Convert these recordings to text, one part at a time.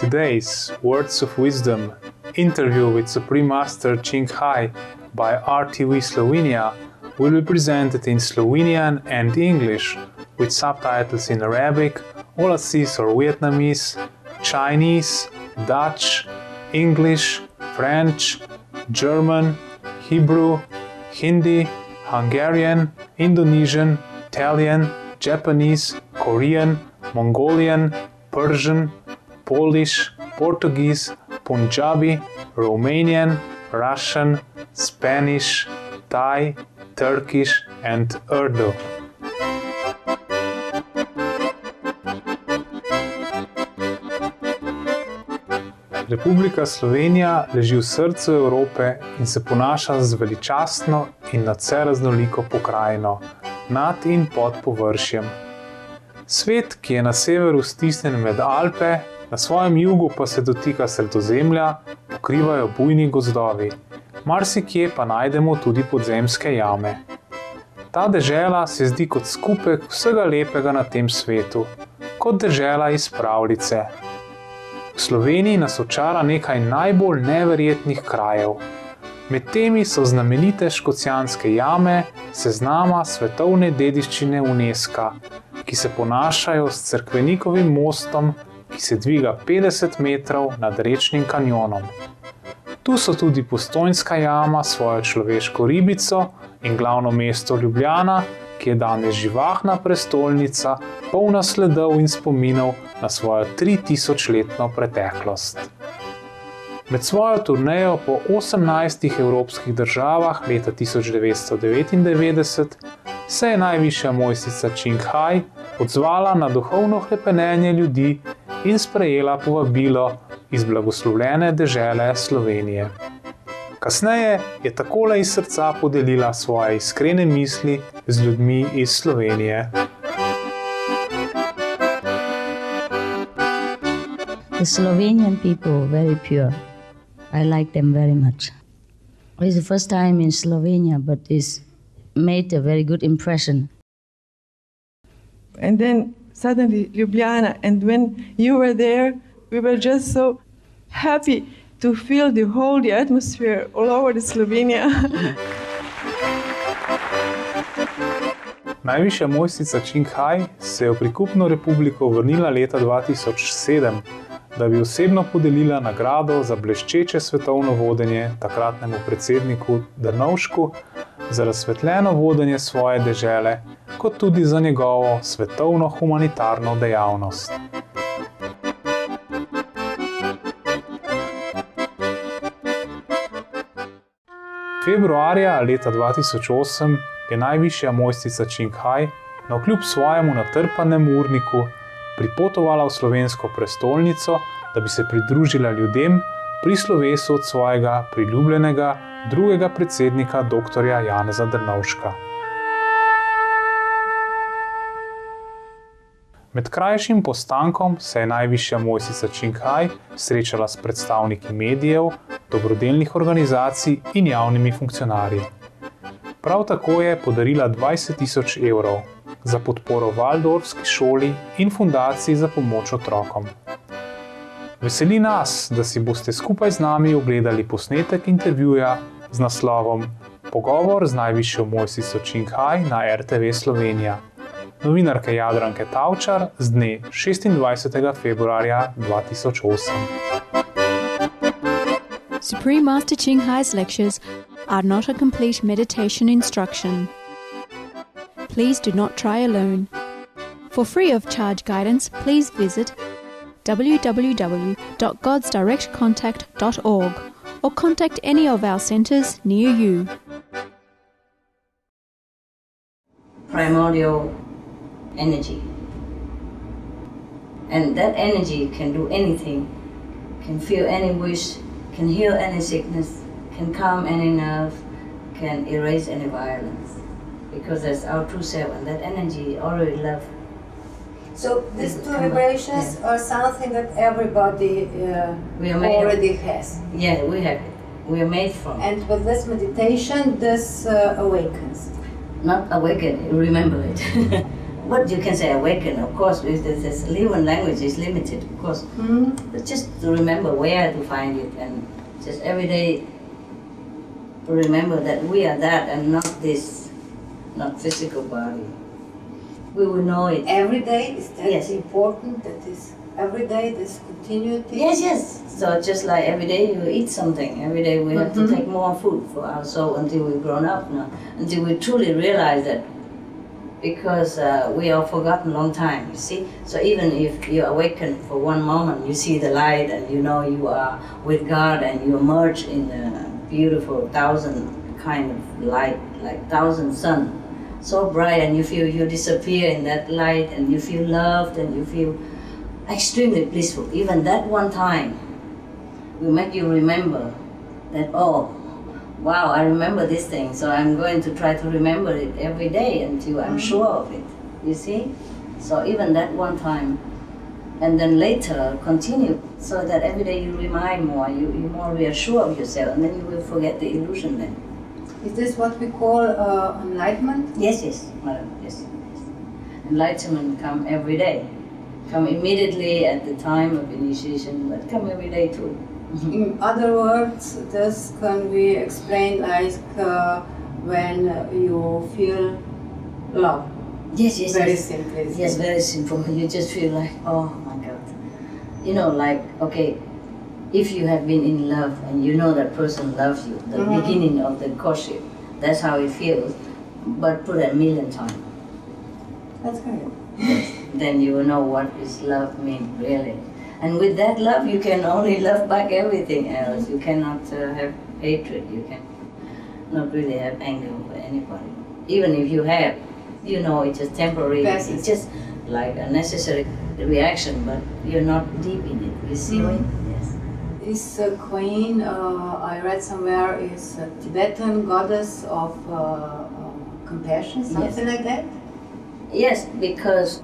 Today's Words of Wisdom interview with Supreme Master清海by Rtv Slovenia will be presented in Slovenian and English with subtitles in Arabic, Aulacese or Vietnamese, Chinese, Dutch, English, French, German, Hebrew, Hindi, Hungarian, Indonesian, Italian, Japanese, Korean, Mongolian, Persian, Polish, Portuguese, Punjabi, Romanian, Russian, Spanish, Thai, Turkish and Urdu. Republika Slovenija leži v srcu Evrope in se ponaša z veličastno in nadvse raznoliko pokrajino, nad in pod površjem. Svet, ki je na severu stisnjen med Alpe, na svojem jugu pa se dotika Sredozemlja, pokrivajo bujni gozdovi, marsikje pa najdemo tudi podzemske jame. Ta dežela se zdi kot skupek vsega lepega na tem svetu, kot dežela iz pravljice. V Sloveniji nas očara nekaj najbolj neverjetnih krajev. Med temi so znamenite škocjanske jame, seznama svetovne dediščine UNESCO, ki se ponašajo s cerkvenikovim mostom, ki se dviga 50 metrov nad rečnim kanjonom. Tu so tudi Postojnska jama s svojo človeško ribico in glavno mesto Ljubljana, ki je danes živahna prestolnica, polna sledov in spominov na svojo 3000-letno preteklost. Med svojo turnejo po 18 evropskih državah leta 1999 se je najvišja mojstrica清海odzvala na duhovno hrepenenje ljudi in sprejela povabilo iz blagoslovljene dežele Slovenije. Kasneje je takole iz srca podelila svoje iskrene misli z ljudmi iz Slovenije. The Slovenian people are very pure. I like them very much. It's the first time in Slovenia, but it's made a very good impression. And then suddenly Ljubljana, and when you were there, we were just so happy to feel the atmosphere all over the Slovenia. Najvišja mojstrica清海se je v prikupno republiko vrnila leta 2007, da bi osebno podelila nagrado za bleščeče svetovno vodenje takratnemu predsedniku Drnovšku za razsvetljeno vodenje svoje dežele, kot tudi za njegovo svetovno humanitarno dejavnost. Februarja leta 2008 je najvišja mojstrica清海navkljub svojemu natrpanemu urniku pripotovala v slovensko prestolnico, da bi se pridružila ljudem pri slovesu od svojega priljubljenega drugega predsednika dr. Janeza Drnovška. Med krajšim postankom se je najvišja mojstrica清海srečala s predstavniki medijev, dobrodelnih organizacij in javnimi funkcionarji. Prav tako je podarila 20 000 evrov za podporo Valdorfski šoli in fundaciji za pomoč otrokom. Veseli nas, da si boste skupaj z nami ogledali posnetek intervjuja z naslovom Pogovor z najvišjo mojstrico清海na RTV Slovenija, novinarke Jadranke Tavčar z dne 26. februarja 2008. Supreme Master清海's lectures are not a complete meditation instruction. Please do not try alone. For free of charge guidance, please visit www.godsdirectcontact.org or contact any of our centers near you. Primordial energy. And that energy can do anything, can feel any wish, can heal any sickness, can calm any nerve, can erase any violence. Because that's our true self, and that energy already love. So these two vibrations are something that everybody already has. Yeah, we have it. We are made from. And with this meditation, this awakens. Not awaken, remember it. what you can say awaken, of course, with this living language is limited, of course. But just to remember where to find it, and just every day remember that we are that and not this, not physical body. We will know it. Every day, is that important, that is every day this continuity? Yes. So just like every day you eat something, every day we have to take more food for our soul until we've grown up now, until we truly realize that, because we are forgotten long time, you see. So even if you awaken for one moment, you see the light and you know you are with God and you emerge in a beautiful 1,000 kind of light, like 1,000 sun, so bright, and you feel you disappear in that light and you feel loved and you feel extremely blissful. Even that one time will make you remember that, oh, wow, I remember this thing, so I'm going to try to remember it every day until I'm sure of it, you see? So even that one time, and then later continue, so that every day you remind more, you're more reassured of yourself, and then you will forget the illusion then. Is this what we call enlightenment? Yes, madam, yes. Enlightenment come every day. Come immediately at the time of initiation, but come every day too. In other words, this can be explained like when you feel love. Yes. Very simply. Yes, very simple. You just feel like, oh my God. You know, like, okay, if you have been in love and you know that person loves you, the beginning of the courtship, that's how it feels, but put it 1,000,000 times. That's great. Then you will know what is love mean, really. And with that love, you can only love back everything else. You cannot have hatred. You can not really have anger for anybody. Even if you have, you know, it's just temporary. It's just like a necessary reaction, but you're not deep in it. You see it? Yes. This queen, I read somewhere, is a Tibetan goddess of compassion, something like that? Yes, because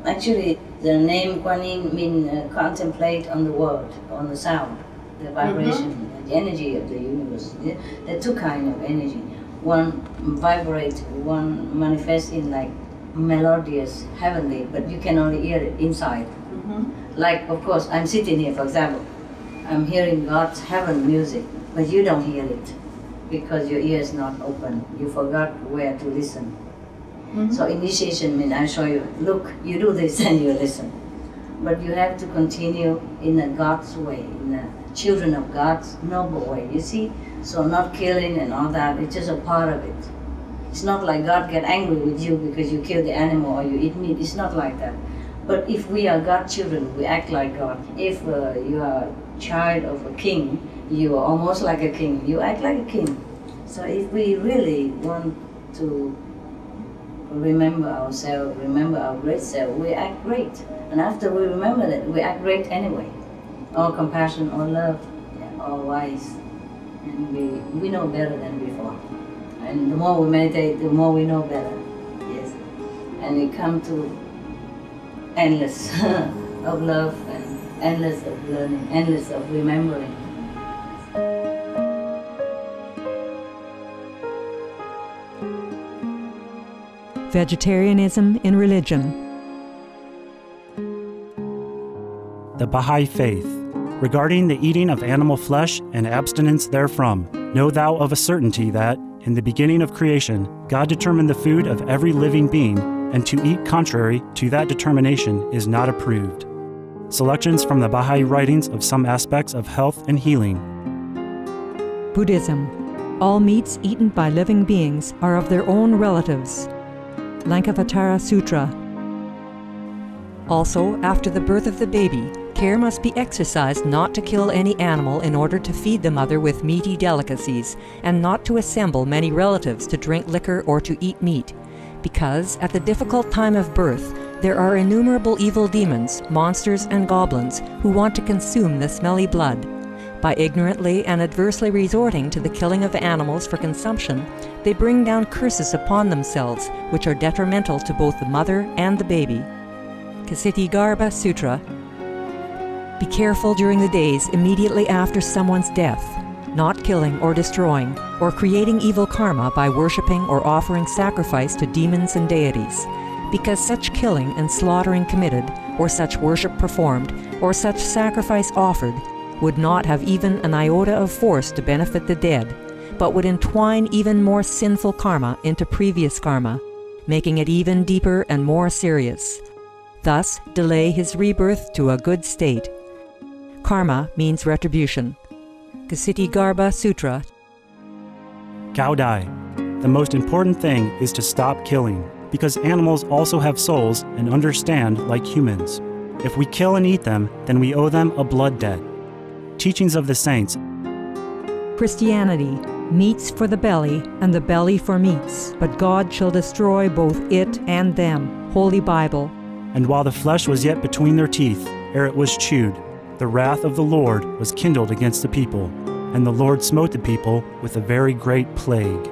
actually the name Kuan Yin means contemplate on the word, on the sound, the vibration, the energy of the universe. There are two kinds of energy. One vibrates, one manifests in like melodious, heavenly, but you can only hear it inside. Like, of course, I'm sitting here, for example, I'm hearing God's heaven music, but you don't hear it because your ear is not open. You forgot where to listen. So initiation means I show you, look, you do this and you listen. But you have to continue in a God's way, in a children of God's noble way, you see? So not killing and all that, it's just a part of it. It's not like God get angry with you because you kill the animal or you eat meat, it's not like that. But if we are God's children, we act like God. If you are a child of a king, you are almost like a king, you act like a king. So if we really want to remember ourselves, remember our great self, we act great. And after we remember that, we act great anyway. All compassion, all love, all wise. And we know better than before. And the more we meditate, the more we know better. Yes. And we come to endless of love and endless of learning, endless of remembering. Vegetarianism in religion. The Baha'i Faith. Regarding the eating of animal flesh and abstinence therefrom, know thou of a certainty that, in the beginning of creation, God determined the food of every living being, and to eat contrary to that determination is not approved. Selections from the Baha'i writings of some aspects of health and healing. Buddhism. All meats eaten by living beings are of their own relatives. Lankavatara Sutra. Also, after the birth of the baby, care must be exercised not to kill any animal in order to feed the mother with meaty delicacies, and not to assemble many relatives to drink liquor or to eat meat, because at the difficult time of birth, there are innumerable evil demons, monsters, and goblins who want to consume the smelly blood. By ignorantly and adversely resorting to the killing of animals for consumption, they bring down curses upon themselves, which are detrimental to both the mother and the baby. Ksiti Sutra. Be careful during the days immediately after someone's death, not killing or destroying, or creating evil karma by worshipping or offering sacrifice to demons and deities, because such killing and slaughtering committed, or such worship performed, or such sacrifice offered, would not have even an iota of force to benefit the dead, but would entwine even more sinful karma into previous karma, making it even deeper and more serious. Thus, delay his rebirth to a good state. Karma means retribution. Kasiti Garbha Sutra. Gaudai. The most important thing is to stop killing, because animals also have souls and understand like humans. If we kill and eat them, then we owe them a blood debt. Teachings of the Saints. Christianity. Meats for the belly, and the belly for meats, but God shall destroy both it and them. Holy Bible. And while the flesh was yet between their teeth, ere it was chewed, the wrath of the Lord was kindled against the people, and the Lord smote the people with a very great plague.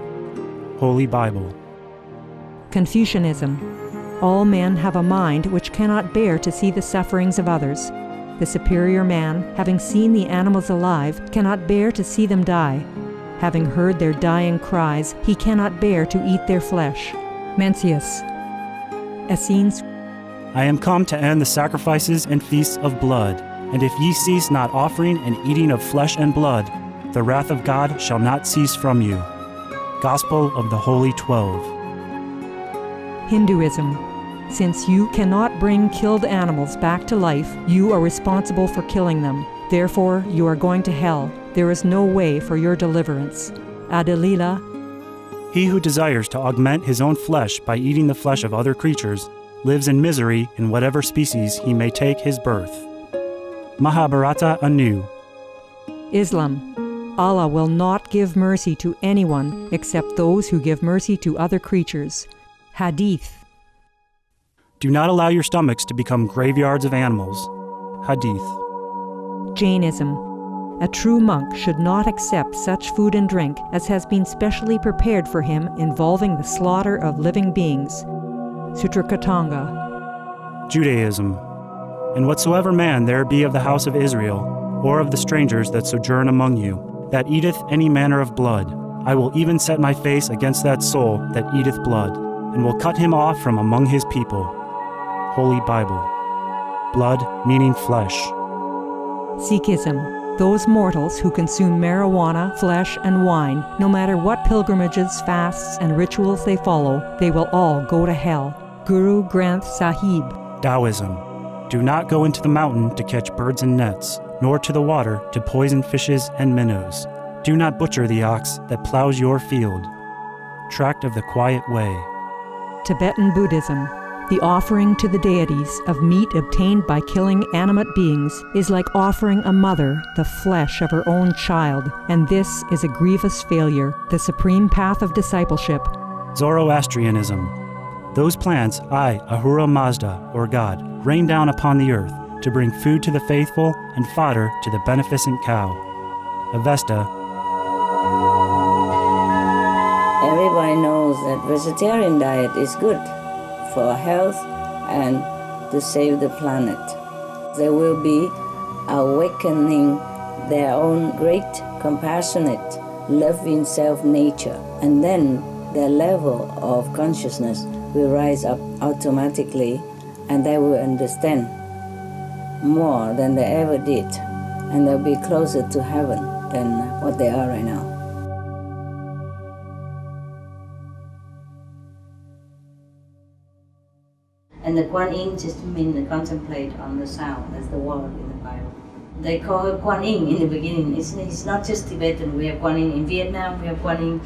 Holy Bible. Confucianism. All men have a mind which cannot bear to see the sufferings of others. The superior man, having seen the animals alive, cannot bear to see them die. Having heard their dying cries, he cannot bear to eat their flesh. Mencius. Essenes. I am come to end the sacrifices and feasts of blood, and if ye cease not offering and eating of flesh and blood, the wrath of God shall not cease from you. Gospel of the Holy 12. Hinduism. Since you cannot bring killed animals back to life, you are responsible for killing them. Therefore, you are going to hell. There is no way for your deliverance. Adalila. He who desires to augment his own flesh by eating the flesh of other creatures lives in misery in whatever species he may take his birth. Mahabharata anew. Islam. Allah will not give mercy to anyone except those who give mercy to other creatures. Hadith. Do not allow your stomachs to become graveyards of animals. Hadith. Jainism. A true monk should not accept such food and drink as has been specially prepared for him involving the slaughter of living beings. Sutrakatanga. Judaism. And whatsoever man there be of the house of Israel, or of the strangers that sojourn among you, that eateth any manner of blood, I will even set my face against that soul that eateth blood, and will cut him off from among his people. Holy Bible. Blood meaning flesh. Sikhism. Those mortals who consume marijuana, flesh, and wine, no matter what pilgrimages, fasts, and rituals they follow, they will all go to hell. Guru Granth Sahib. Taoism. Do not go into the mountain to catch birds and nets, nor to the water to poison fishes and minnows. Do not butcher the ox that plows your field. Tract of the Quiet Way. Tibetan Buddhism. The offering to the deities of meat obtained by killing animate beings is like offering a mother the flesh of her own child, and this is a grievous failure, the supreme path of discipleship. Zoroastrianism. Those plants I, Ahura Mazda, or God, rain down upon the earth to bring food to the faithful and fodder to the beneficent cow. Avesta. Everybody knows that vegetarian diet is good for health and to save the planet. They will be awakening their own great, compassionate, loving self-nature, and then their level of consciousness will rise up automatically, and they will understand more than they ever did, and they'll be closer to heaven than what they are right now. And the Kuan Yin just means to contemplate on the sound. That's the word in the Bible. They call her Kuan Yin in the beginning. It's not just Tibetan. We have Kuan Yin in Vietnam, we have Kuan Yin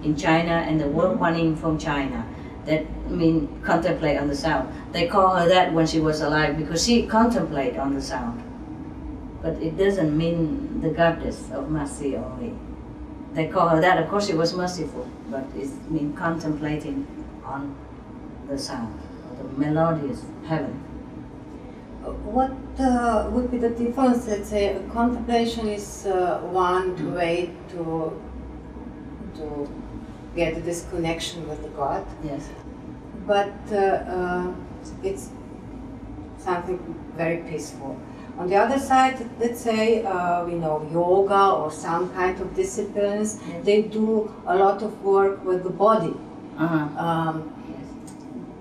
in China, and the word Kuan Yin from China. That means contemplate on the sound. They call her that when she was alive because she contemplated on the sound. But it doesn't mean the goddess of mercy only. They call her that. Of course she was merciful, but it means contemplating on the sound. The melodious heaven. What would be the difference? Let's say contemplation is one way to get this connection with the God. Yes. But it's something very peaceful. On the other side, let's say we know yoga or some kind of disciplines. Yes. They do a lot of work with the body.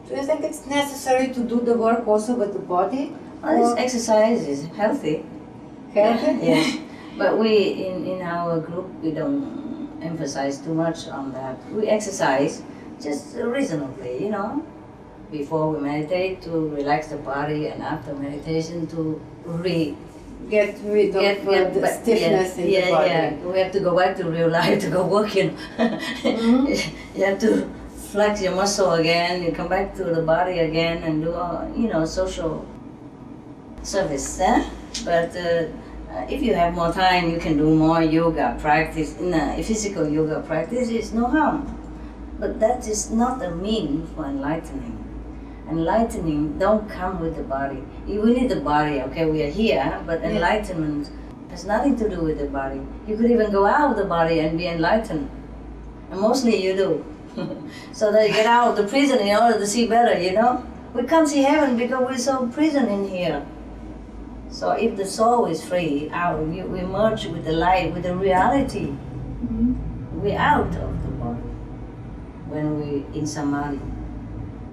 Do you think it's necessary to do the work also with the body? Well, this exercise is healthy. Healthy? Yes. But we, in our group, we don't emphasize too much on that. We exercise just reasonably, you know. Before we meditate, to relax the body, and after meditation, to get rid of the stiffness in the body. Yeah, we have to go back to real life to go working. You have to flex your muscle again, you come back to the body again and do, you know, social service. But if you have more time, you can do more yoga practice. Physical yoga practice is no harm. But that is not a mean for enlightening. Enlightening don't come with the body. We need the body, okay, we are here, but enlightenment has nothing to do with the body. You could even go out of the body and be enlightened. And mostly you do. So that you get out of the prison in order to see better, you know? We can't see heaven because we're so imprisoned in here. So if the soul is free, we merge with the light, with the reality. We're out of the body when we're in samadhi.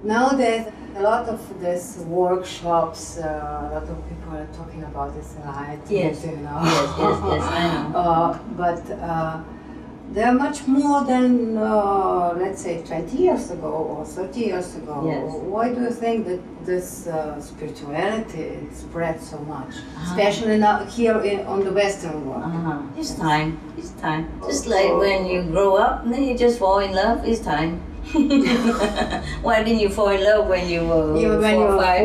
Nowadays, a lot of these workshops, a lot of people are talking about this light. Yes, you know. yes, I know. But they're much more than, let's say, 20 years ago or 30 years ago. Yes. Why do you think that this spirituality spreads so much, especially now here on the Western world? It's time. It's time. Just like when you grow up, then you just fall in love. It's time. Why didn't you fall in love when you were 4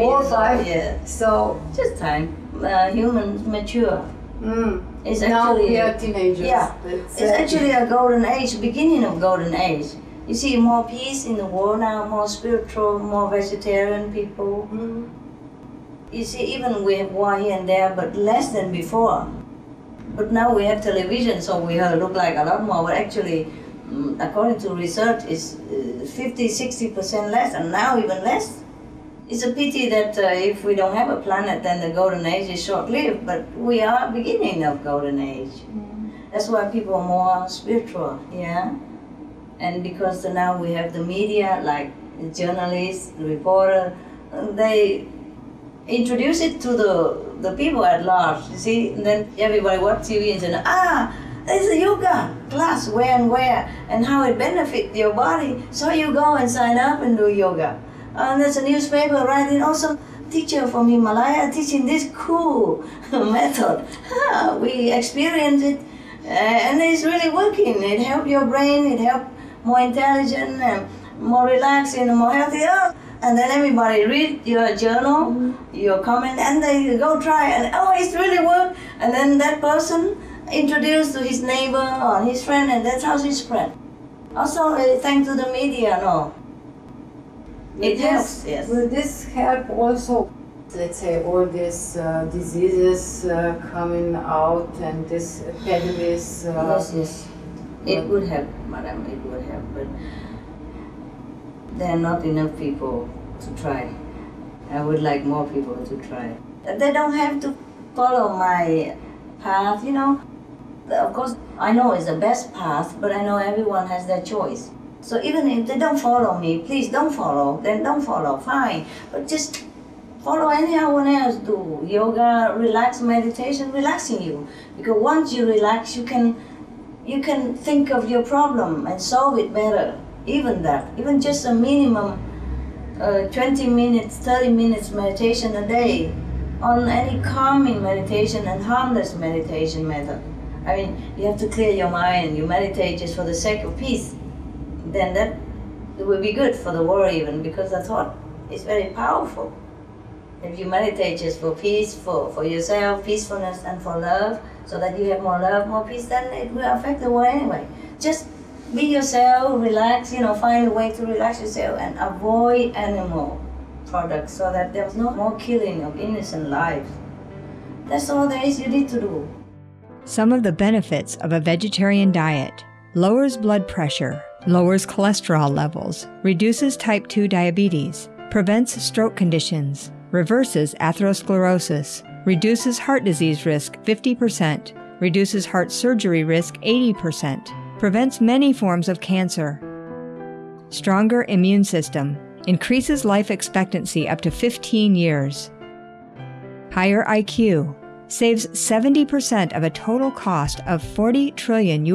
or 5 years old? Yeah. So just time. Humans mature. It's now actually, we are teenagers. Yeah, it's actually a golden age, beginning of golden age. You see more peace in the world now, more spiritual, more vegetarian people. You see, even we have war here and there, but less than before. But now we have television, so we look like a lot more, but actually, according to research, it's 50-60% less, and now even less. It's a pity that if we don't have a planet, then the golden age is short-lived, but we are beginning of golden age. That's why people are more spiritual, yeah? And because now we have the media, like the journalists, the reporter, they introduce it to the people at large, you see? And then everybody watch TV and say, there's a yoga class, where, and how it benefits your body. So you go and sign up and do yoga. And there's a newspaper writing, also teacher from Himalaya teaching this cool method. We experience it, and it's really working. It helps your brain, it helps more intelligent, and more relaxed, and more healthy. And then everybody read your journal, your comment, and they go try, and it's really work. And then that person introduced to his neighbor or his friend, and that's how it spread. Also, thanks to the media, it helps, yes. Will this help also, let's say, all these diseases coming out and these epidemics? Yes. It would help, madam, it would help, but there are not enough people to try. I would like more people to try. They don't have to follow my path, you know. Of course, I know it's the best path, but I know everyone has their choice. So even if they don't follow me, please don't follow, then don't follow, fine. But just follow anyone else do. Yoga, relax, meditation, relaxing you. Because once you relax, you can think of your problem and solve it better. Even that, even just a minimum 20 minutes, 30 minutes meditation a day on any calming meditation and harmless meditation method. I mean, you have to clear your mind, you meditate just for the sake of peace. Then that it will be good for the world even, because the thought is very powerful. If you meditate just for peace, for yourself, peacefulness and for love, so that you have more love, more peace, then it will affect the world anyway. Just be yourself, relax, find a way to relax yourself and avoid animal products so that there's no more killing of innocent lives. That's all there is you need to do. Some of the benefits of a vegetarian diet: lowers blood pressure, lowers cholesterol levels, reduces type 2 diabetes, prevents stroke conditions, reverses atherosclerosis, reduces heart disease risk 50%, reduces heart surgery risk 80%, prevents many forms of cancer. Stronger immune system, increases life expectancy up to 15 years. Higher IQ saves 70% of a total cost of $40 trillion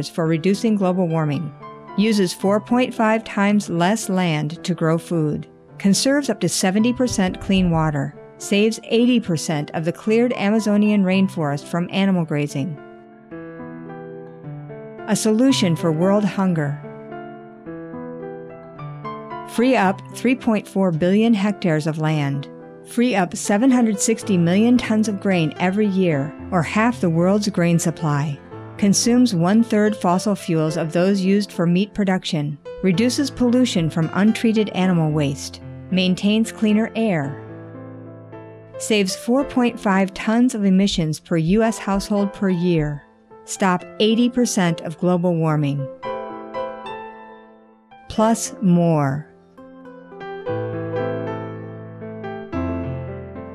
for reducing global warming, uses 4.5 times less land to grow food, conserves up to 70% clean water, saves 80% of the cleared Amazonian rainforest from animal grazing. A solution for world hunger. Free up 3.4 billion hectares of land. Free up 760 million tons of grain every year, or half the world's grain supply. Consumes 1/3 fossil fuels of those used for meat production. Reduces pollution from untreated animal waste. Maintains cleaner air. Saves 4.5 tons of emissions per U.S. household per year. Stop 80% of global warming. Plus more.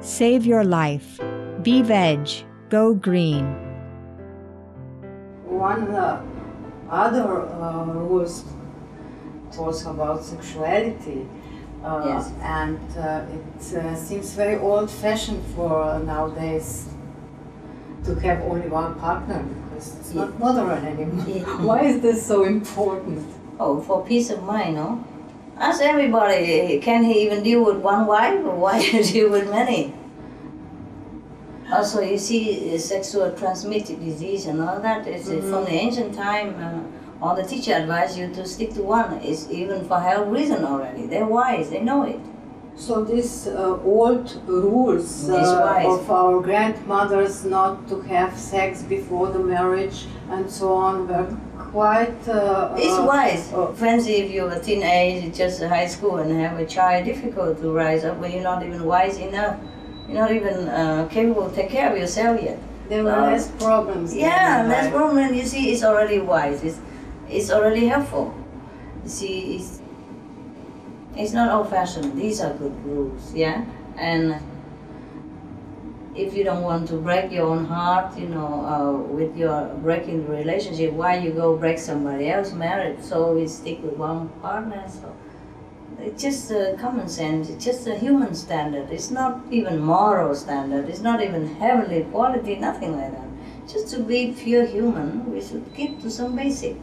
Save your life. Be veg. Go green. One other rules talks about sexuality. Yes. And it seems very old-fashioned for nowadays to have only one partner, because it's not modern anymore. Yeah. Why is this so important? Oh, for peace of mind, no? Ask everybody, can he even deal with one wife, or why deal with many? Also, you see, sexual transmitted disease and all that, it's from the ancient time, all the teacher advise you to stick to one. It's even for health reason already. They're wise, they know it. So these old rules of our grandmothers not to have sex before the marriage and so on were quite... it's wise. Fancy if you're a teenage, just a high school and have a child, difficult to rise up when you're not even wise enough. You're not even capable to take care of yourself yet. There were less problems. Yeah, less problem. You see, it's already wise. It's already helpful. You see, it's not old-fashioned. These are good rules, yeah? And if you don't want to break your own heart, you know, with your breaking the relationship, why you go break somebody else married? So we stick with one partner. So it's just common sense. It's just a human standard. It's not even moral standard. It's not even heavenly quality, nothing like that. Just to be pure human, we should keep to some basic.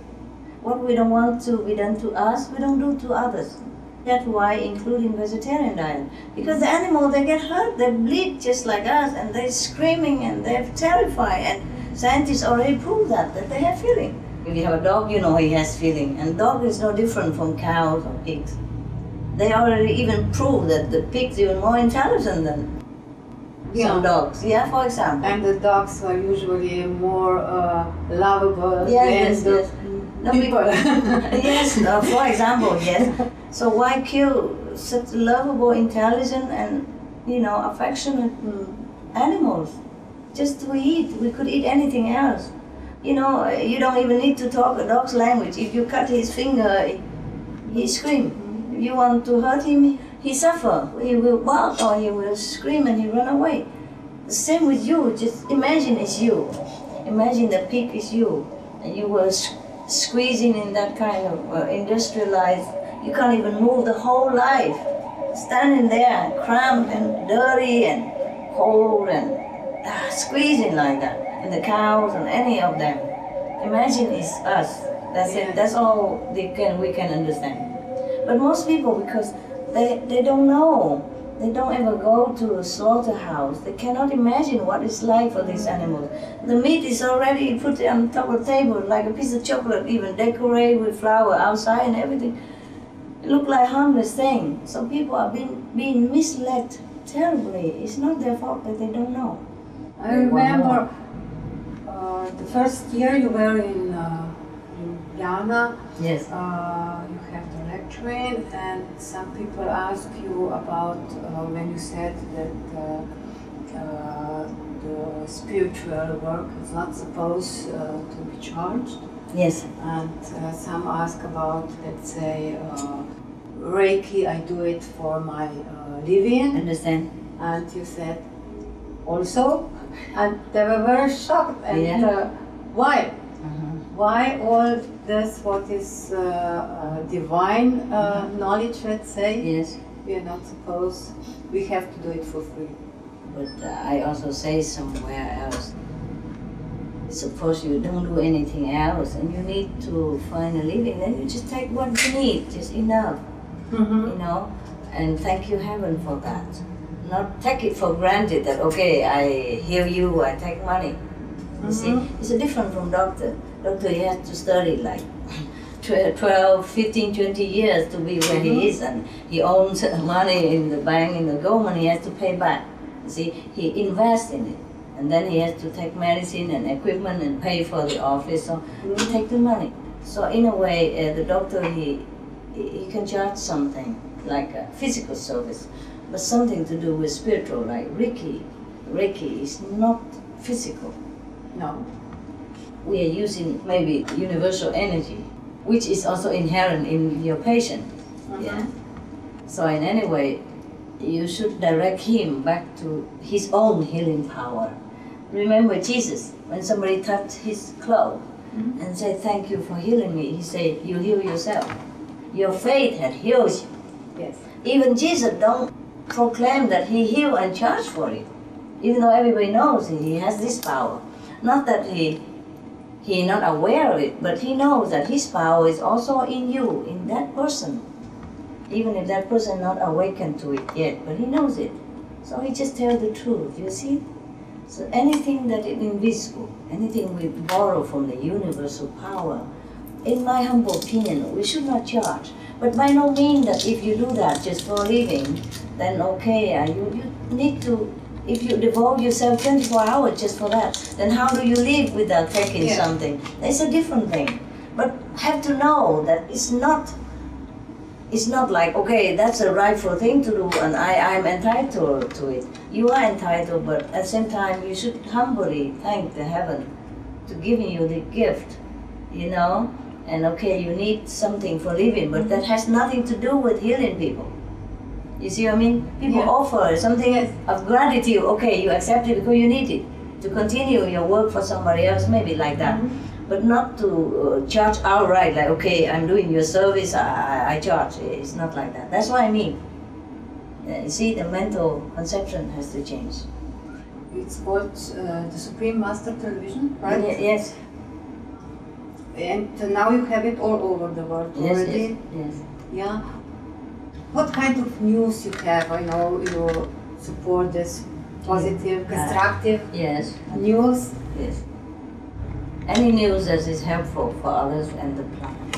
What we don't want to be done to us, we don't do to others. That's why including vegetarian diet. Because the animal, they get hurt, they bleed just like us, and they're screaming and they're terrified. And scientists already proved that they have feeling. If you have a dog, you know he has feeling. And dog is no different from cows or pigs. They already even proved that the pigs are even more intelligent than some dogs. Yeah, for example. And the dogs are usually more lovable yes, than yes. No, people. Yes, for example, yes. So why kill such lovable, intelligent, and affectionate animals? Just to eat. We could eat anything else. You don't even need to talk a dog's language. If you cut his finger, he screams. If you want to hurt him, he suffers. He will bark or he will scream and he run away. The same with you. Just imagine it's you. Imagine the pig is you, and you were squeezing in that kind of industrialized. You can't even move the whole life. Standing there, cramped and dirty and cold and squeezing like that. And the cows and any of them. Imagine it's us. That's it. That's all we can understand. But most people, because they don't know. They don't ever go to a slaughterhouse. They cannot imagine what it's like for these animals. The meat is already put on top of the table, like a piece of chocolate, even decorated with flower outside and everything. It looks like harmless thing. So people are being misled terribly. It's not their fault that they don't know. I remember the first year you were in Ljubljana. Yes. You have the lecturing, and some people ask you about when you said that the spiritual work is not supposed to be charged. Yes. And some ask about, let's say, Reiki. I do it for my living. Understand. And you said also, and they were very shocked. And why? why all this, what is divine knowledge, let's say, Yes. we are not supposed, we have to do it for free. But I also say somewhere else, suppose you don't do anything else and you need to find a living, then you just take what you need, just enough, you know, and thank you heaven for that. Not take it for granted that, okay, I hear you, I take money. You see, it's different from doctor. Doctor, he has to study like 12, 15, 20 years to be where he is, and he owns money in the bank, in the government, he has to pay back. You see, he invests in it, and then he has to take medicine and equipment and pay for the office, so he take the money. So in a way, the doctor, he can charge something, like a physical service, but something to do with spiritual, like Reiki. Reiki is not physical. No. We are using maybe universal energy, which is also inherent in your patient. Yeah. So in any way, you should direct him back to his own healing power. Remember Jesus, when somebody touched his clothes and said, "Thank you for healing me," he said, "You heal yourself. Your faith had healed you." Yes. Even Jesus don't proclaim that he healed and charged for it, even though everybody knows he has this power. Not that he not aware of it, but he knows that his power is also in you, in that person. Even if that person not awakened to it yet, but he knows it. So he just tells the truth, you see? So anything that is invisible, anything we borrow from the universal power, in my humble opinion, we should not charge. But by no means that if you do that just for a living, then okay, you need to. If you devote yourself 24 hours just for that, then how do you live without taking something? That's a different thing. But have to know that it's not like, okay, that's a rightful thing to do and I'm entitled to it. You are entitled, but at the same time, you should humbly thank the heaven to giving you the gift, you know? And okay, you need something for living, but that has nothing to do with healing people. You see what I mean? People offer something of gratitude. Okay, you accept it because you need it to continue your work for somebody else, maybe like that. But not to charge outright, like, okay, I'm doing your service, I charge. It's not like that. That's what I mean. You see, the mental conception has to change. It's called the Supreme Master Television, right? Yes. And now you have it all over the world already? Yes. Yeah. What kind of news you have? I know you support this positive, constructive news. Yes. Any news that is helpful for others and the planet.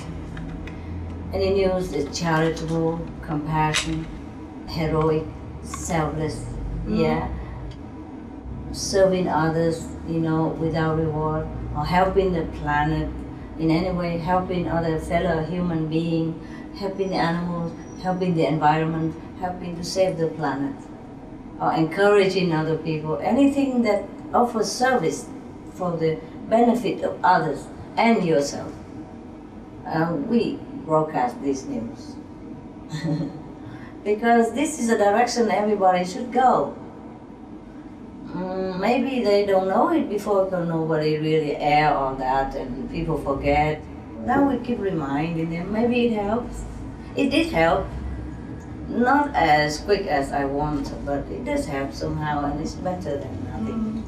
Any news that's charitable, compassion, heroic, selfless, serving others, you know, without reward, or helping the planet in any way, helping other fellow human being, helping the animals, helping the environment, helping to save the planet, or encouraging other people, anything that offers service for the benefit of others and yourself. We broadcast this news. Because this is a direction everybody should go. Maybe they don't know it before because nobody really air on that and people forget. Now we keep reminding them, maybe it helps. It did help. Not as quick as I want, but it does help somehow and it's better than nothing.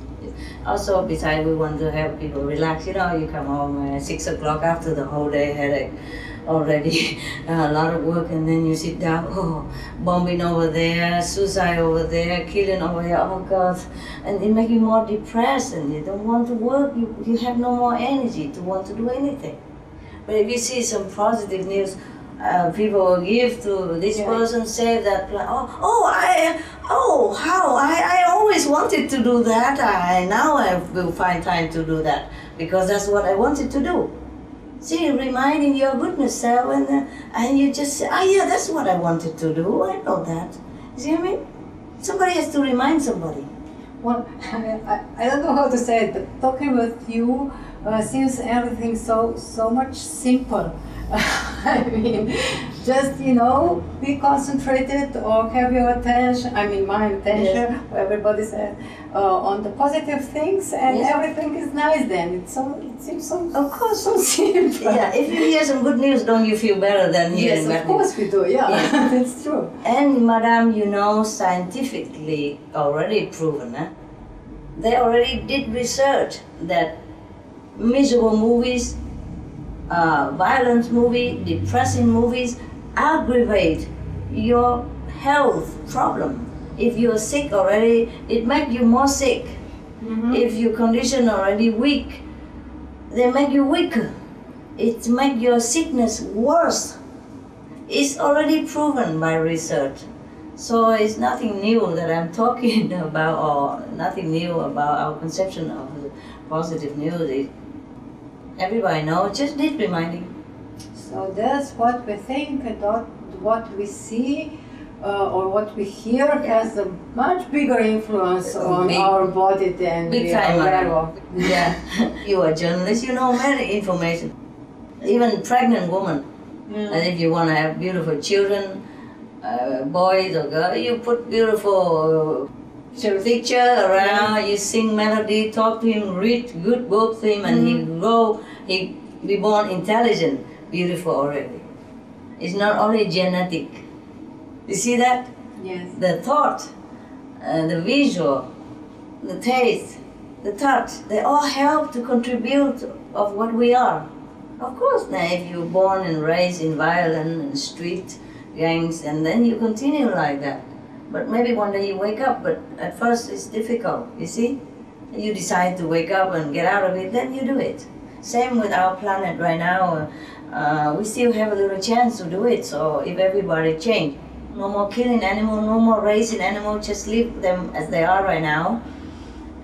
Also, besides, we want to help people relax. You know, you come home at 6 o'clock after the whole day headache already, a lot of work, and then you sit down, bombing over there, suicide over there, killing over here, oh God, and it makes you more depressed and you don't want to work, you have no more energy to want to do anything. But if you see some positive news, people will give to this person, save that plan. I always wanted to do that. Now I will find time to do that because that's what I wanted to do. See, reminding your goodness self, and you just say, that's what I wanted to do. I know that. See what I mean? Somebody has to remind somebody. Well, I don't know how to say it, but talking with you seems everything so much simple. I mean, just, you know, be concentrated or have your attention, I mean my attention, yes. Everybody said, on the positive things, and yes. Everything is nice then. It seems so, of course, so simple. Yeah, if you hear some good news, don't you feel better than hearing bad news? Yes, of course we do, yeah. That's true. And Madame, you know, scientifically already proven, they already did research that miserable movies, violent movies, depressing movies aggravate your health problem. If you're sick already, it makes you more sick. Mm-hmm. If your condition already weak, they make you weaker. It makes your sickness worse. It's already proven by research. So it's nothing new that I'm talking about, or nothing new about our conception of positive news. Everybody knows, just need reminding. So that's what we think, and what we see or what we hear has a much bigger influence on our body than we are aware of. Yeah, you are a journalist, you know many information. Even pregnant woman, and if you want to have beautiful children, boys or girls, you put beautiful picture around, you sing melody, talk to him, read good books to him, and he be born intelligent, beautiful already. It's not only genetic. You see that? Yes. The thought, the visual, the taste, the touch, they all help to contribute of what we are. Of course, now if you're born and raised in violence and street gangs, and then you continue like that. But maybe one day you wake up, but at first it's difficult, you see? You decide to wake up and get out of it, then you do it. Same with our planet right now. We still have a little chance to do it, so if everybody change, no more killing animals, no more raising animals, just leave them as they are right now,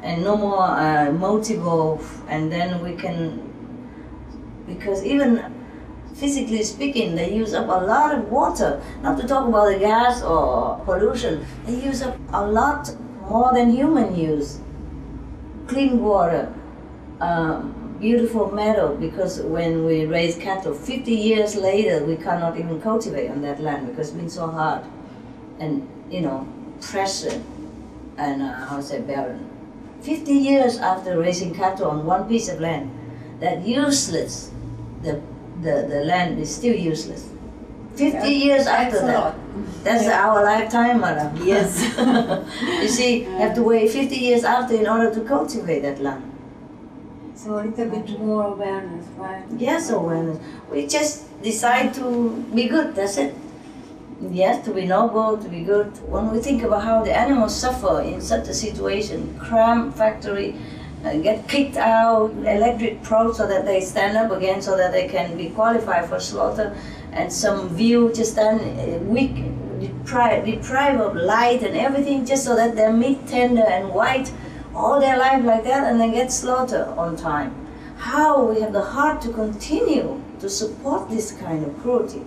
and no more multiple, and then we can, because even physically speaking, they use up a lot of water, not to talk about the gas or pollution. They use up a lot more than human use. Clean water, beautiful meadow, because when we raise cattle, 50 years later, we cannot even cultivate on that land because it's been so hard. And, you know, pressure and, barren. 50 years after raising cattle on one piece of land, that useless, the land is still useless. 50 years after that. That's our lifetime, madam. Yes. You see, have to wait 50 years after in order to cultivate that land. So a little bit more awareness, right? Yes, awareness. We just decide to be good, that's it. Yes, to be noble, to be good. When we think about how the animals suffer in such a situation, cram factory, get kicked out, electric probe so that they stand up again so that they can be qualified for slaughter, and some view just stand weak, deprived of light and everything just so that their meat tender and white all their life like that, and then get slaughtered on time. How we have the heart to continue to support this kind of cruelty?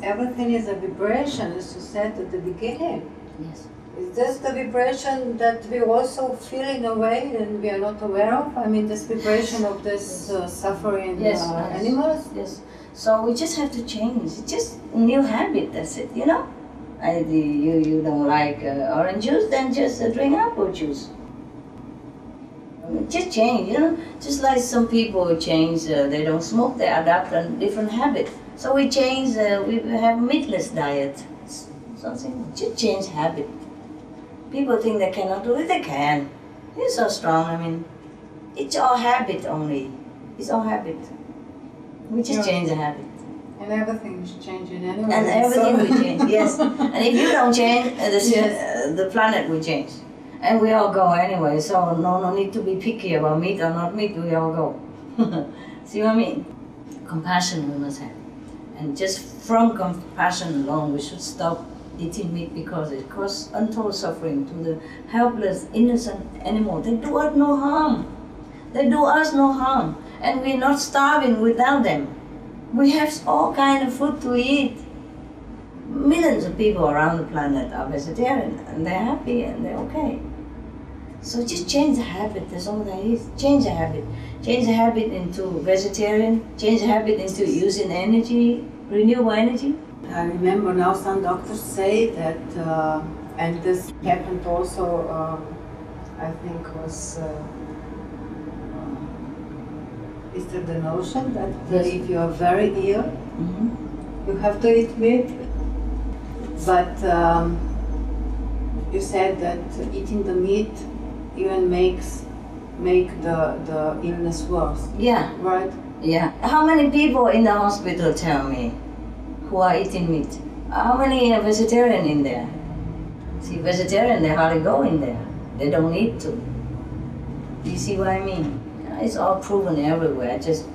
Everything is a vibration, as you said at the beginning. Yes. Is this the vibration that we also feel in a way and we are not aware of? I mean, this vibration of this suffering animals? Yes. So we just have to change. It's just a new habit, that's it, you know? You don't like orange juice, then just drink apple juice. Just change, you know? Just like some people change, they don't smoke, they adapt a different habit. So we change, we have meatless diet. Something, just change habit. People think they cannot do it, they can. They're so strong, I mean, it's all habit only. It's all habit. We just change the habit. And everything is changing anyway. And everything will change, yes. And if you don't change, the planet will change. And we all go anyway, so no need to be picky about meat or not meat, we all go. See what I mean? Compassion we must have. And just from compassion alone, we should stop eating meat because it causes untold suffering to the helpless, innocent animal. They do us no harm. They do us no harm. And we're not starving without them. We have all kinds of food to eat. Millions of people around the planet are vegetarian and they're happy and they're okay. So just change the habit, that's all that is. Change the habit. Change the habit into vegetarian, change the habit into using energy, renewable energy. I remember now some doctors say that, and this happened also, I think was, is there the notion that if you are very ill, you have to eat meat? But you said that eating the meat even make the illness worse. Yeah. Right? Yeah. How many people in the hospital tell me who are eating meat? How many are vegetarian in there? See, vegetarian, they hardly go in there. They don't need to. Do you see what I mean? It's all proven everywhere. Just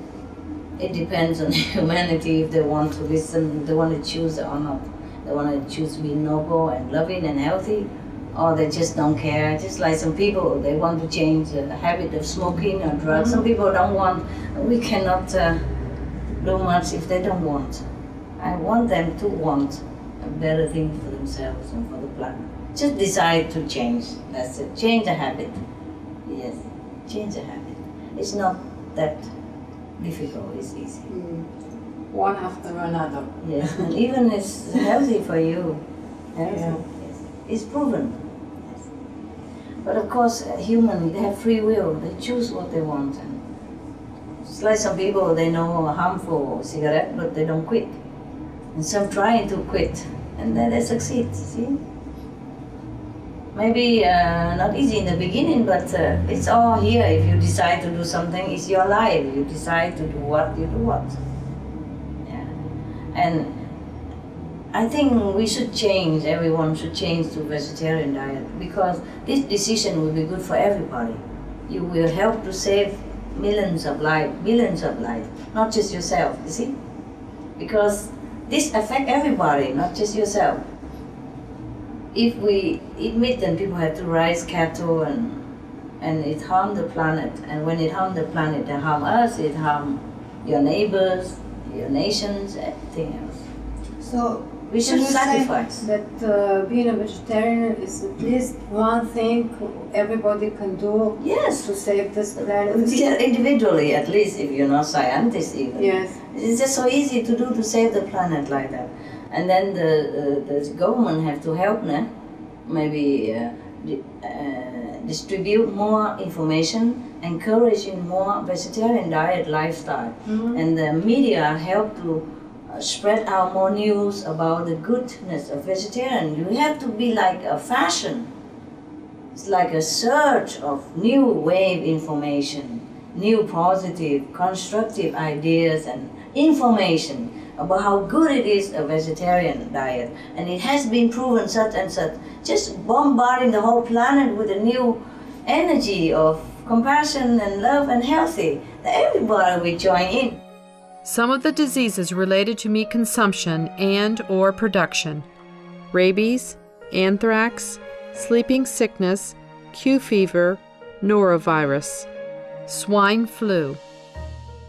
it depends on humanity if they want to listen, if they want to choose it or not. They want to choose to be noble and loving and healthy, or they just don't care. Just like some people, they want to change the habit of smoking or drugs. Some people don't want. We cannot do much if they don't want. I want them to want a better thing for themselves and for the planet. Just decide to change. That's it. Change the habit. Yes, change the habit. It's not that difficult. It's easy. One after another. Yes, and even it's healthy for you. Healthy. Yeah. Yes. It's proven. Yes. But of course, human, they have free will. They choose what they want. And it's like some people, they know harmful cigarette, but they don't quit. And some trying to quit, and then they succeed. See? Maybe not easy in the beginning, but it's all here. If you decide to do something, it's your life. You decide to do what, you do what. And I think we should change, everyone should change to vegetarian diet, because this decision will be good for everybody. You will help to save millions of lives, billions of lives, not just yourself, you see? Because this affects everybody, not just yourself. If we eat meat, then people have to raise cattle and it harms the planet. And when it harms the planet, it harms us, it harms your neighbors, your nations, everything else. So we should sacrifice. That being a vegetarian is at least one thing everybody can do. Yes. To save this planet. Yeah, individually, at least, if you're not scientists even. Yes. It's just so easy to do to save the planet like that. And then the government have to help them, maybe distribute more information, encouraging more vegetarian diet lifestyle. And the media help to spread out more news about the goodness of vegetarian. You have to be like a fashion. It's like a search of new wave information, new positive, constructive ideas and information about how good it is a vegetarian diet. And it has been proven such and such. Just bombarding the whole planet with a new energy of compassion and love and healthy. Everybody will join in. Some of the diseases related to meat consumption and/or production: rabies, anthrax, sleeping sickness, Q fever, norovirus, swine flu,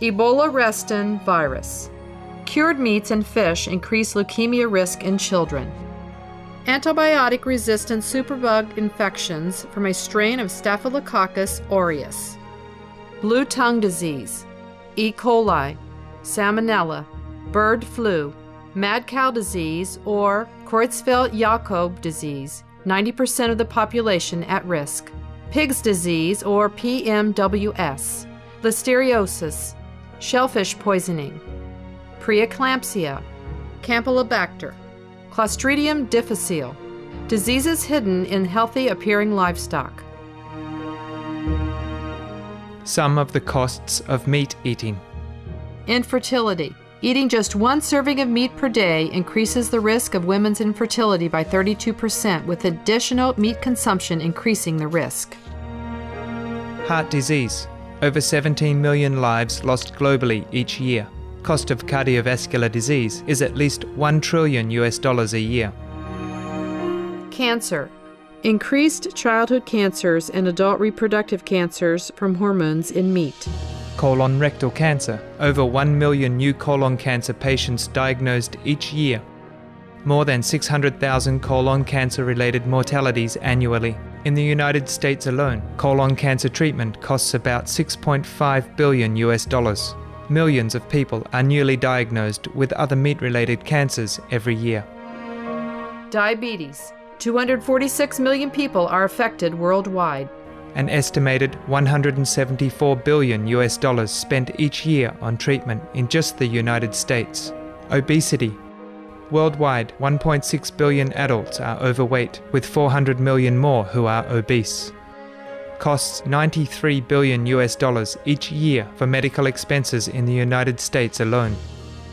Ebola restin virus. Cured meats and fish increase leukemia risk in children. Antibiotic-resistant superbug infections from a strain of Staphylococcus aureus. Blue tongue disease, E. coli, salmonella, bird flu, mad cow disease, or Creutzfeldt-Jakob disease, 90% of the population at risk. Pig's disease, or PMWS, listeriosis, shellfish poisoning, preeclampsia, Campylobacter, Clostridium difficile, diseases hidden in healthy-appearing livestock. Some of the costs of meat eating. Infertility. Eating just one serving of meat per day increases the risk of women's infertility by 32%, with additional meat consumption increasing the risk. Heart disease. Over 17 million lives lost globally each year. Cost of cardiovascular disease is at least $1 trillion a year. Cancer. Increased childhood cancers and adult reproductive cancers from hormones in meat. Colon rectal cancer. Over 1 million new colon cancer patients diagnosed each year. More than 600,000 colon cancer-related mortalities annually. In the United States alone, colon cancer treatment costs about $6.5 billion. Millions of people are newly diagnosed with other meat-related cancers every year. Diabetes. 246 million people are affected worldwide. An estimated $174 billion spent each year on treatment in just the United States. Obesity. Worldwide, 1.6 billion adults are overweight, with 400 million more who are obese. Costs $93 billion each year for medical expenses in the United States alone.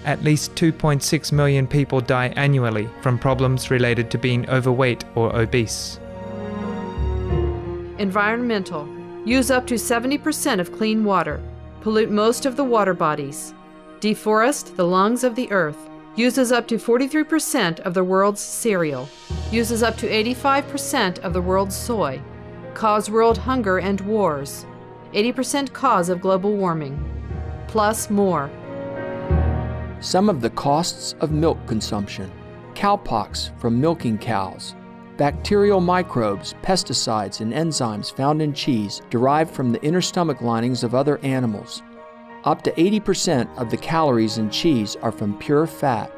At least 2.6 million people die annually from problems related to being overweight or obese. Environmental. Use up to 70% of clean water. Pollute most of the water bodies. Deforest the lungs of the earth. Uses up to 43% of the world's cereal. Uses up to 85% of the world's soy. Cause world hunger and wars. 80% cause of global warming. Plus more. Some of the costs of milk consumption. Cowpox from milking cows. Bacterial microbes, pesticides, and enzymes found in cheese derived from the inner stomach linings of other animals. Up to 80% of the calories in cheese are from pure fat.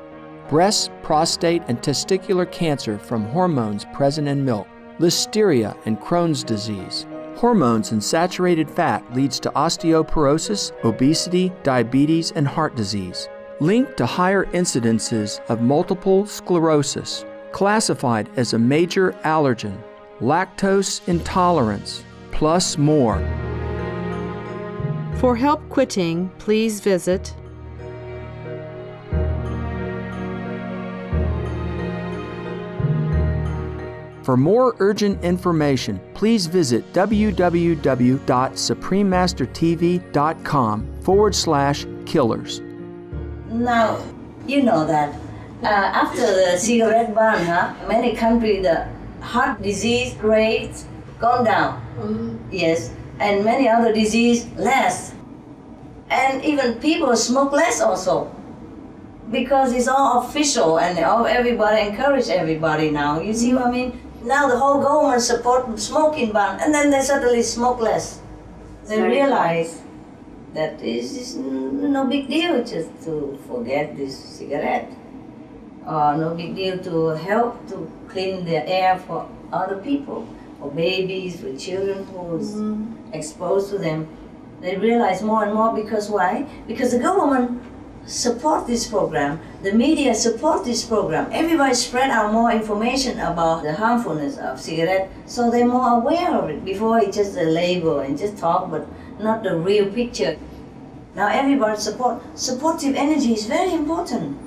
Breast, prostate, and testicular cancer from hormones present in milk. Listeria and Crohn's disease. Hormones in saturated fat leads to osteoporosis, obesity, diabetes, and heart disease. Linked to higher incidences of multiple sclerosis. Classified as a major allergen. Lactose intolerance. Plus more. For help quitting, please visit For more urgent information, please visit www.suprememastertv.com/killers. Now, you know that after the cigarette ban, many countries, the heart disease rates gone down. Yes, and many other disease less. And even people smoke less also. Because it's all official and everybody encourage everybody now. You see what I mean? Now the whole government support smoking ban, and then they suddenly smoke less. They realize that this is no big deal just to forget this cigarette. Or no big deal to help to clean the air for other people, for babies, for children who's exposed to them. They realize more and more because why? Because the government support this program, the media support this program. Everybody spread out more information about the harmfulness of cigarette, so they're more aware of it. Before it's just a label and just talk, but not the real picture. Now everybody supportive energy is very important.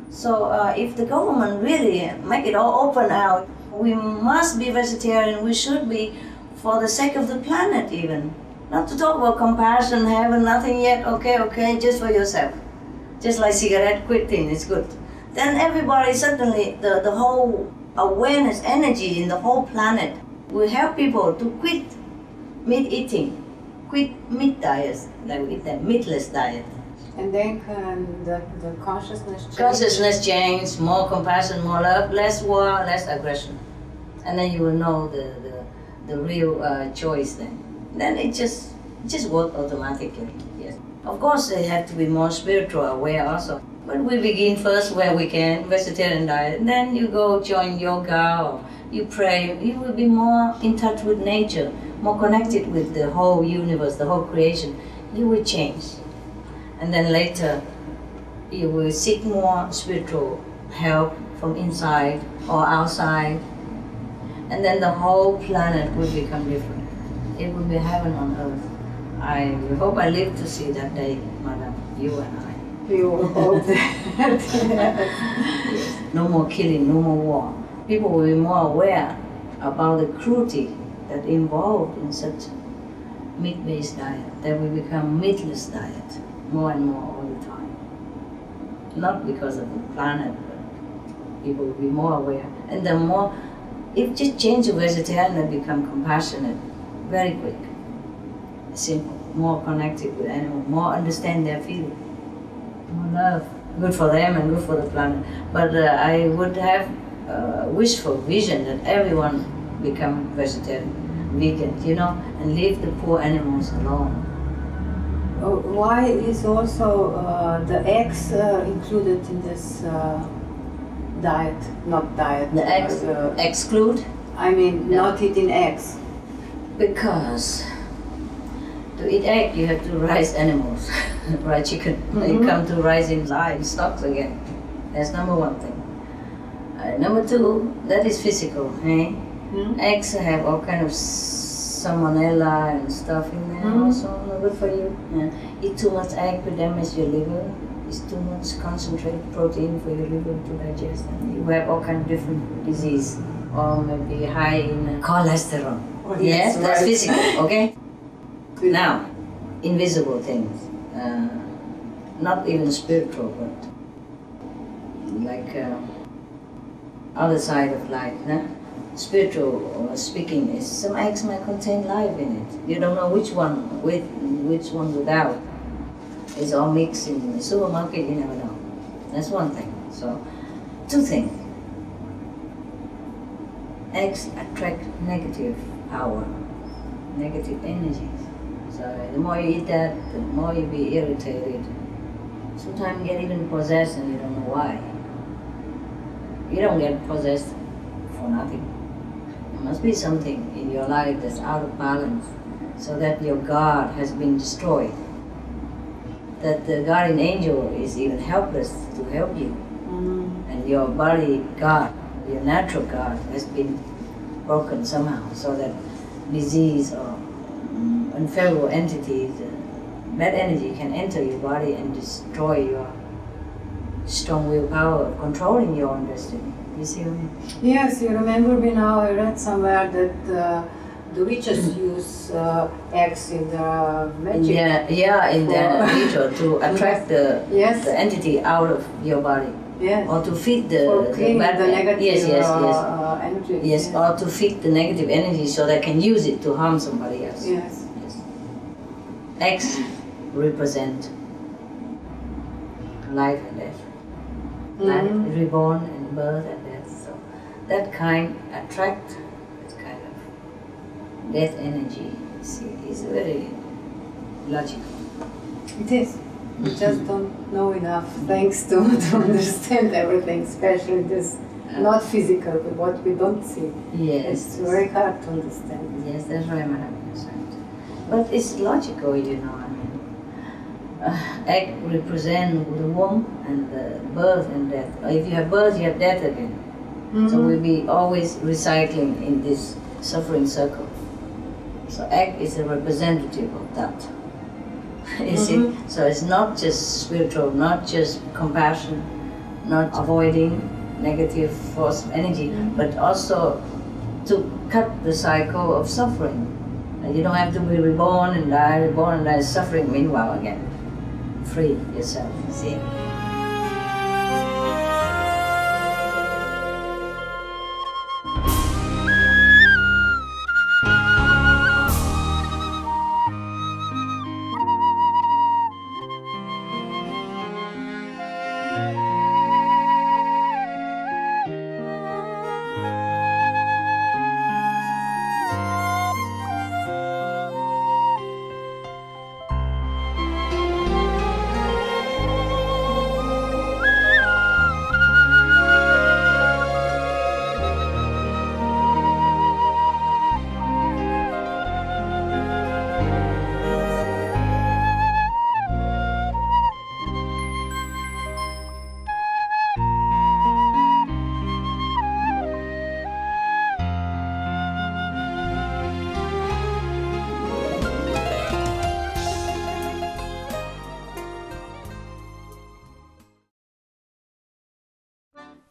So if the government really make it all open out, we must be vegetarian, we should be for the sake of the planet even. Not to talk about compassion, heaven, nothing yet, okay, just for yourself. Just like cigarette quitting is good. Then everybody suddenly, the whole awareness, energy in the whole planet will help people to quit meat eating, quit meat diets, like we eat that meatless diet. And then the consciousness change. Consciousness change, more compassion, more love, less war, less aggression. And then you will know the real choice then. Then it just works automatically, yes. Of course, they have to be more spiritual aware also. But we begin first where we can, vegetarian diet. Then you go join yoga or you pray. You will be more in touch with nature, more connected with the whole universe, the whole creation. You will change. And then later, you will seek more spiritual help from inside or outside. And then the whole planet will become different. It will be heaven on earth. I hope I live to see that day, Madam, you and I. We will hope that. No more killing, no more war. People will be more aware about the cruelty that involved in such meat-based diet. That will become meatless diet more and more all the time. Not because of the planet, but people will be more aware. And the more, if just change to vegetarian, they become compassionate very quick. Simple, more connected with animals, more understand their feelings, more love. Good for them and good for the planet. But I would have wishful vision that everyone become vegetarian, vegan, you know, and leave the poor animals alone. Why is also the eggs included in this diet? Not diet. The eggs exclude? I mean, not eating eggs. Because to eat egg, you have to raise animals, raise chicken. You come to raising livestock again. That's number one thing. Number two, that is physical. Eh? Eggs have all kind of salmonella and stuff in there, also not good for you. Eat too much egg will damage your liver. It's too much concentrated protein for your liver to digest. And you have all kind of different disease, or maybe high in cholesterol. Yes, that's physical, okay? Now, invisible things, not even spiritual, but like other side of life. Spiritual speaking is some eggs might contain life in it. You don't know which one with, which one without. It's all mixed in the supermarket, you never know. That's one thing. So, two things. Eggs attract negative power, negative energies. So the more you eat that, the more you be irritated. Sometimes you get even possessed and you don't know why. You don't get possessed for nothing. There must be something in your life that's out of balance, so that your God has been destroyed. That the guardian angel is even helpless to help you. And your body God, your natural God, has been broken somehow, so that disease or unfavorable entities, bad energy can enter your body and destroy your strong willpower of controlling your own destiny. You see what I mean? Yes, you remember me now, I read somewhere that the witches use eggs in the magic. Yeah, in the ritual to attract the entity out of your body. Yes. Or to feed the bad negative energy. Yes, or to feed the negative energy so they can use it to harm somebody else. Yes. Eggs represent life and death. Life, reborn and birth and death. So that kind attract that kind of death energy. See, is very logical. It is. We just don't know enough things to understand everything, especially this not physical, but what we don't see. Yes. It's very hard to understand. Yes, that's right, Madam. That's right. But it's logical, you know. I mean, egg represent the womb and the birth and death. If you have birth, you have death again. So we'll be always recycling in this suffering circle. So egg is a representative of that. You see? So it's not just spiritual, not just compassion, not avoiding negative force of energy, but also to cut the cycle of suffering. You don't have to be reborn and die, suffering meanwhile again. Free yourself, see?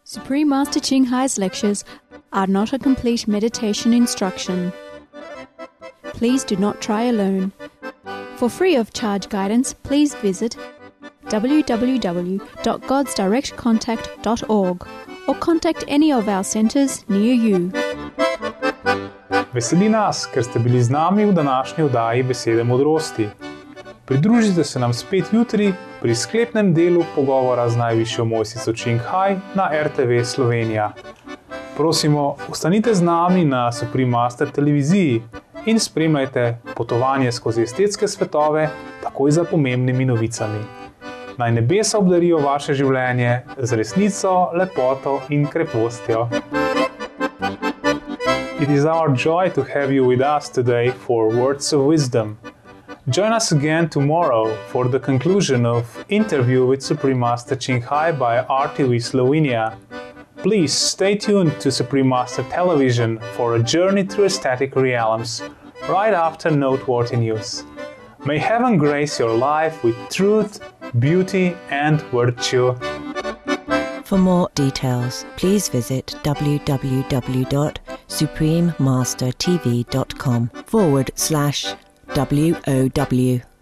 Supreme Master Ching Hai's lectures are not a complete meditation instruction. Please do not try alone. For free of charge guidance, please visit www.godsdirectcontact.org or contact any of our centers near you. Veseli nas, ker ste bili z nami v današnji oddaji Besede modrosti. Pridružite se nam spet jutri pri sklepnem delu pogovora z najvišjo mojstrico Ching Hai na RTV Slovenija. Prosimo, ostanite z nami na Supreme Master televiziji in spremljajte potovanje skozi estetske svetove takoj za pomembnimi novicami. Naj nebesa obdarijo vaše življenje z resnico, lepoto in krepostjo. It is our joy to have you with us today for Words of Wisdom. Join us again tomorrow for the conclusion of interview with Supreme Master清海by Rtv Slovenia. Please stay tuned to Supreme Master Television for a journey through aesthetic realms right after noteworthy news. May heaven grace your life with truth, beauty and virtue. For more details, please visit www.suprememastertv.com/WOW.